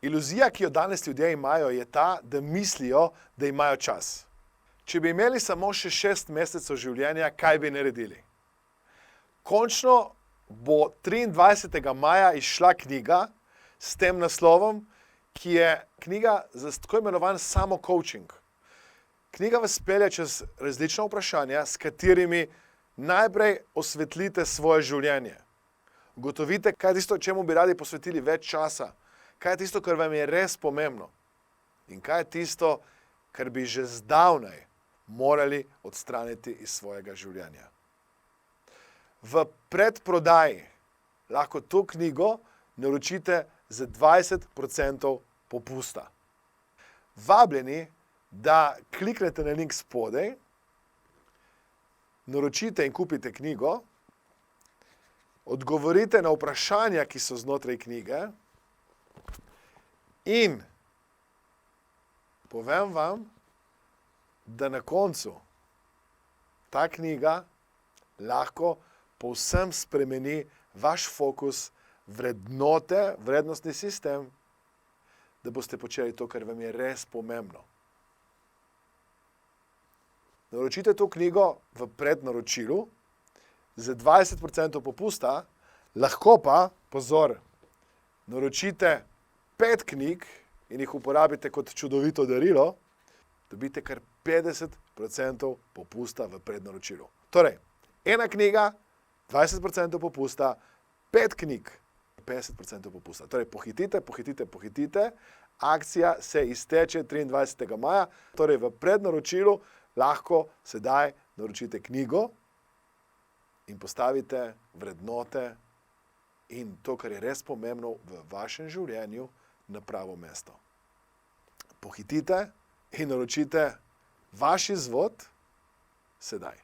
Iluzija, ki jo danes ljudje imajo, je ta, da mislijo, da imajo čas. Če bi imeli samo še 6 mesecev življenja, kaj bi naredili? Končno bo 23. maja izšla knjiga s tem naslovom, ki je knjiga za tako imenovan samo-coaching. Knjiga vas pelje čez različna vprašanja, s katerimi najprej osvetlite svoje življenje. Ugotovite, kaj je tisto, čemu bi radi posvetili več časa, kaj je tisto, kar vam je res pomembno in kaj je tisto, kar bi že zdavnaj morali odstraniti iz svojega življenja. V predprodaji lahko to knjigo naročite za 20% popusta. Vabljeni, da kliknete na link spodaj, naročite in kupite knjigo, odgovorite na vprašanja, ki so znotraj knjige in povem vam, da na koncu ta knjiga lahko povsem spremeni vaš fokus, vrednote, vrednostni sistem, da boste počeli to, kar vam je res pomembno. Naročite to knjigo v prednaročilu za 20% popusta, lahko pa, pozor, naročite 5 knjig in jih uporabite kot čudovito darilo, dobite kar 50% popusta v prednaročilu. Torej, ena knjiga, 20% popusta, 5 knjig, 50% popusta. Torej, pohitite. Akcija se izteče 23. maja, torej v prednaročilu lahko sedaj naročite knjigo in postavite vrednote in to, kar je res pomembno v vašem življenju, na pravo mesto. Pohitite in naročite vaš izvod sedaj.